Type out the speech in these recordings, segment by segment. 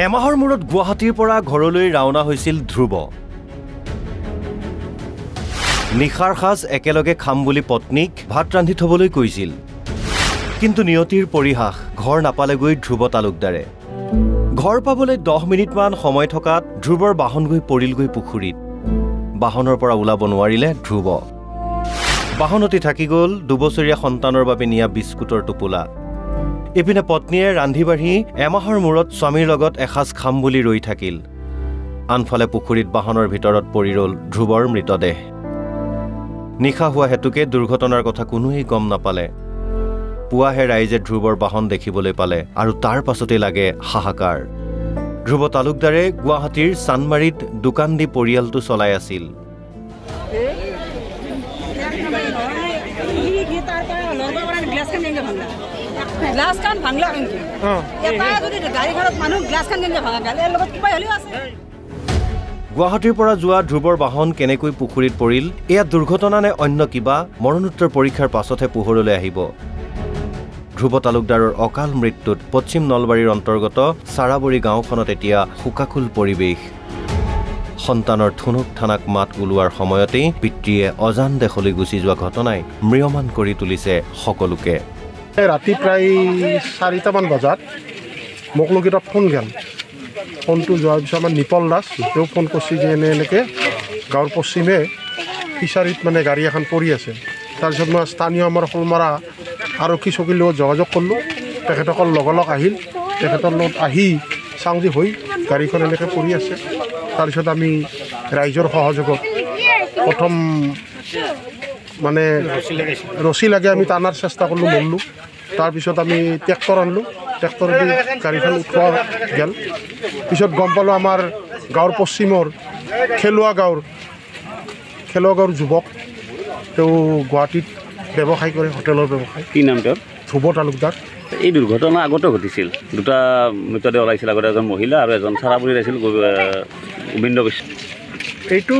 এমাহৰ মূৰত গুৱাহাটীৰ পৰা ঘৰলৈ ৰাওনা হৈছিল ধ্ৰুৱ। নিশাৰ সাজ একেলগে খাম বুলি পত্নীক ভাত ৰান্ধি থবলৈ কৈছিল, কিন্তু নিয়তিৰ পৰিহাস ঘৰ নাপালেগৈ ধ্ৰুৱ তালুকদাৰে। ঘৰ পাবলৈ 10 মিনিটমান সময় থকাত ধ্ৰুৱৰ বাহন গৈ পৰিলগৈ পুখুৰীত। বাহনৰ পৰা ওলাব নোৱাৰিলে ধ্ৰুৱ। বাহনতে থাকি গ'ল 2 বছৰীয়া সন্তানৰ বাবে নিয়া বিস্কুটৰ টোপোলা। ইপিনে পত্নীয়ে ৰান্ধি বাঢ়ি এমাহৰ মূৰত স্বামীৰ লগত এসাঁজ খাম বুলি ৰৈ থাকিল। আনফালে পুখুৰীত বাহনৰ ভিতৰত পৰি ৰ'ল ধ্ৰুৱৰ মৃতদেহ। নিশা হোৱা হেতুকে দুৰ্ঘটনাৰ কথা কোনোৱেই গম নাপালে। পুৱাহে ৰাইজে ধ্ৰুৱৰ বাহন দেখিবলৈ পালে আৰু তাৰ পাছতে লাগে হাহাকাৰ। ধ্ৰুৱ তালুকদাৰে গুৱাহাটীৰ চানমাৰীত দোকান দি পৰিয়ালটো চলাই আছিল। গুৱাহাটীৰ পৰা যোৱা ধ্ৰুৱৰ বাহন কেনেকৈ পুখুৰীত পৰিল, এয়া দুৰ্ঘটনা নে অন্য কিবা, মৰণোত্তৰ পৰীক্ষাৰ পাছতহে পোহৰলৈ আহিব। ধ্ৰুৱ তালুকদাৰৰ অকাল মৃত্যুত পশ্চিম নলবাৰীৰ অন্তৰ্গত চাৰাবৰী গাঁওখনত এতিয়া শোকাকুল পৰিৱেশ। সন্তানৰ থুনুক থানাক মাত ওলোৱাৰ সময়তেই পিতৃয়ে অজান দেশলৈ গুচি যোৱা ঘটনাই ম্ৰিয়মান কৰি তুলিছে সকলোকে। ৰাতি প্ৰায় 4টামান বজাত মোক লোক এটা ফোন গেল। ফোনটো যোৱাৰ পিছত আমাৰ নিপল দাস তেওঁ ফোন কৰিছে যে এনেকৈ গাঁৱৰ পশ্চিমে ফিচাৰীত মানে গাড়ী এখন পৰি আছে। তাৰপিছত মই স্থানীয় আমাৰ শোলমাৰা আৰক্ষী চকীৰ লগত যোগাযোগ কৰিলোঁ। তেখেতসকল লগ আহিল। তেখেতৰ লগত আহি চাংজি হৈ গাড়ীখন এনেকৈ পৰি আছে। তাৰপিছত আমি ৰাইজৰ সহযোগত প্ৰথম মানে ৰছী লাগে আমি টানাৰ চেষ্টা কৰিলোঁ, মৰিলোঁ। তাৰপিছত আমি ট্ৰেক্টৰ আনিলোঁ। ট্ৰেক্টৰেদি গাড়ীখন উঠোৱা গেল। পিছত গম পালোঁ আমাৰ গাঁৱৰ পশ্চিমৰ খেলুৱা গাঁৱৰ যুৱক, তেওঁ গুৱাহাটীত ব্যৱসায় কৰে, হোটেলৰ ব্যৱসায়। কি নাম তেওঁৰ? ধ্ৰুৱ তালুকদাৰ। এই দুৰ্ঘটনা আগতে ঘটিছিল। 2টা মৃতদেহ ওলাইছিল, আগতে এজন মহিলা আৰু এজন চাৰাবুৰীত আছিল গোবিন্দ কৃষ্ণ। এইটো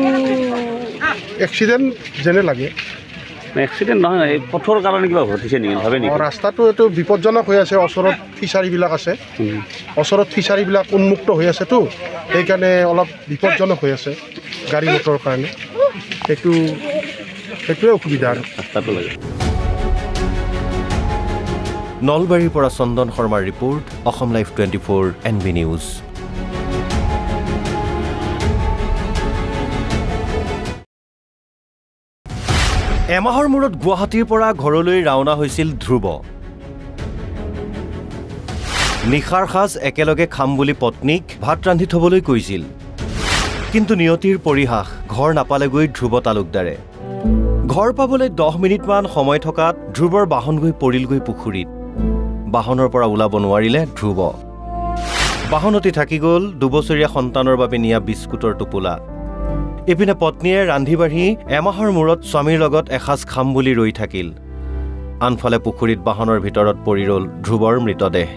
এক্সিডেণ্ট যেনে লাগে। এক্সিডেণ্ট নহয়, এই পথৰ কাৰণে কিবা ঘটিছে নেকি, ভাবে নেকি? ৰাস্তাটো এইটো বিপদজনক হৈ আছে। ওচৰত ফিচাৰীবিলাক আছে, ওচৰত ফিচাৰীবিলাক উন্মুক্ত হৈ আছেতো, সেইকাৰণে অলপ বিপদজনক হৈ আছে গাড়ী মটৰৰ কাৰণে। সেইটোৱে অসুবিধা আৰু ৰাস্তাটো লাগে। নলবাৰীৰ পৰা চন্দন শৰ্মাৰ report, Assam live 24 NB news. এমাহৰ মূৰত গুৱাহাটীৰ পৰা ঘৰলৈ ৰাওনা হৈছিল ধ্ৰুৱ। নিশাৰ সাজ একেলগে খাম বুলি পত্নীক ভাত ৰান্ধি থবলৈ কৈছিল, কিন্তু নিয়তিৰ পৰিহাস ঘৰ নাপালেগৈ ধ্ৰুৱ তালুকদাৰে। ঘৰ পাবলৈ 10 মিনিটমান সময় থকাত ধ্ৰুৱৰ বাহন গৈ পৰিলগৈ পুখুৰীত। বাহনৰ পৰা ওলাব নোৱাৰিলে ধ্ৰুৱ। বাহনতে থাকি গ'ল 2 বছৰীয়া সন্তানৰ বাবে নিয়া বিস্কুটৰ টোপোলা। ইপিনে পত্নীয়ে ৰান্ধি বাঢ়ি এমাহৰ মূৰত স্বামীৰ লগত এসাঁজ খাম বুলি ৰৈ থাকিল। আনফালে পুখুৰীত বাহনৰ ভিতৰত পৰি ৰ'ল ধ্ৰুৱৰ মৃতদেহ।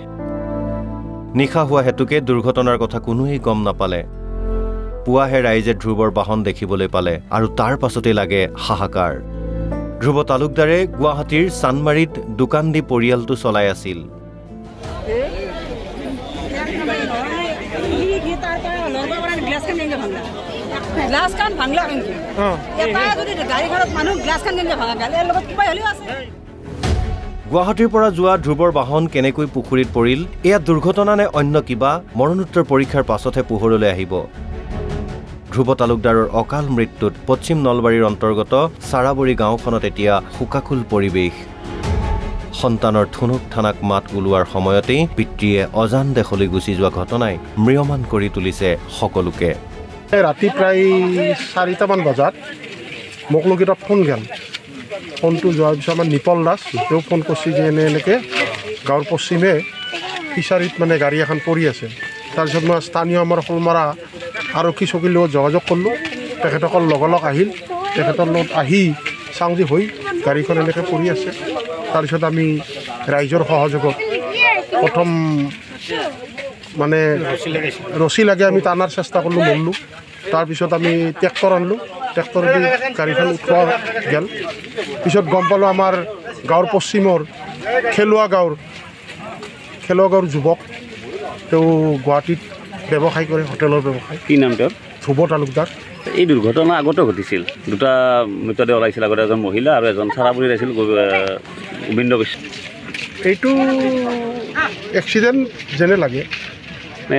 নিশা হোৱা হেতুকে দুৰ্ঘটনাৰ কথা কোনোৱেই গম নাপালে। পুৱাহে ৰাইজে ধ্ৰুৱৰ বাহন দেখিবলৈ পালে আৰু তাৰ পাছতে লাগে হাহাকাৰ। ধ্ৰুৱ তালুকদাৰে গুৱাহাটীৰ চানমাৰীত দোকান দি পৰিয়ালটো চলাই আছিল। গুৱাহাটীৰ পৰা যোৱা ধ্ৰুৱৰ বাহন কেনেকৈ পুখুৰীত পৰিল, এয়া দুৰ্ঘটনা নে অন্য কিবা, মৰণোত্তৰ পৰীক্ষাৰ পাছতহে পোহৰলৈ আহিব। ধ্ৰুৱ তালুকদাৰৰ অকাল মৃত্যুত পশ্চিম নলবাৰীৰ অন্তৰ্গত চাৰাবৰী গাঁওখনত এতিয়া শোকাকুল পৰিৱেশ। সন্তানৰ থুনুক থানাক মাত ওলোৱাৰ সময়তেই পিতৃয়ে অজান দেশলৈ গুচি যোৱা ঘটনাই ম্ৰিয়মান কৰি তুলিছে সকলোকে। ৰাতি প্ৰায় 4টামান বজাত মোক লোক এটা ফোন গেল। ফোনটো যোৱাৰ পিছত আমাৰ নিপল দাস তেওঁ ফোন কৰিছে যে এনেকৈ গাঁৱৰ পশ্চিমে ফিচাৰীত মানে গাড়ী এখন পৰি আছে। তাৰপিছত মই স্থানীয় আমাৰ শোলমাৰা আৰক্ষী চকীৰ লগত যোগাযোগ কৰিলোঁ। তেখেতসকল লগ আহিল। তেখেতৰ লগত আহি চাংজি হৈ গাড়ীখন এনেকৈ পৰি আছে। তাৰপিছত আমি ৰাইজৰ সহযোগত প্ৰথম মানে ৰছী লাগে আমি টানাৰ চেষ্টা কৰিলোঁ, মৰিলোঁ। তাৰপিছত আমি ট্ৰেক্টৰ আনিলোঁ। ট্ৰেক্টৰেদি গাড়ীখন উঠোৱা গেল। পিছত গম পালোঁ আমাৰ গাঁৱৰ পশ্চিমৰ খেলুৱা গাঁৱৰ যুৱক, তেওঁ গুৱাহাটীত ব্যৱসায় কৰে, হোটেলৰ ব্যৱসায়। কি নাম তেওঁৰ? ধ্ৰুৱ তালুকদাৰ। এই দুৰ্ঘটনা আগতে ঘটিছিল, দুটা মৃতদেহ ওলাইছিল, আগতে এজন মহিলা আৰু এজন চাৰাপুৰীত আছিল গোবিন্দ গোস্বামী। এইটো এক্সিডেণ্ট যেনে লাগে।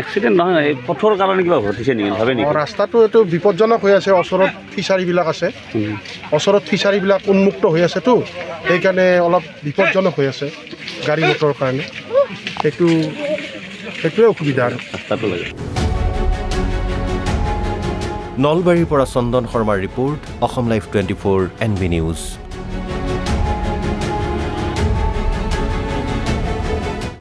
এক্সিডেণ্ট নহয়, এই পথৰ কাৰণে কিবা ঘটিছে নেকি, ভাবে নেকি? ৰাস্তাটো এইটো বিপদজনক হৈ আছে, ওচৰত ফিচাৰীবিলাক আছে, ওচৰত ফিচাৰীবিলাক উন্মুক্ত হৈ আছেতো, সেইকাৰণে অলপ বিপদজনক হৈ আছে গাড়ী মটৰৰ কাৰণে। সেইটোৱে অসুবিধা আৰু ৰাস্তাটো লাগে। নলবাৰীৰ পৰা চন্দন শৰ্মাৰ report, Assam live 24 NB news.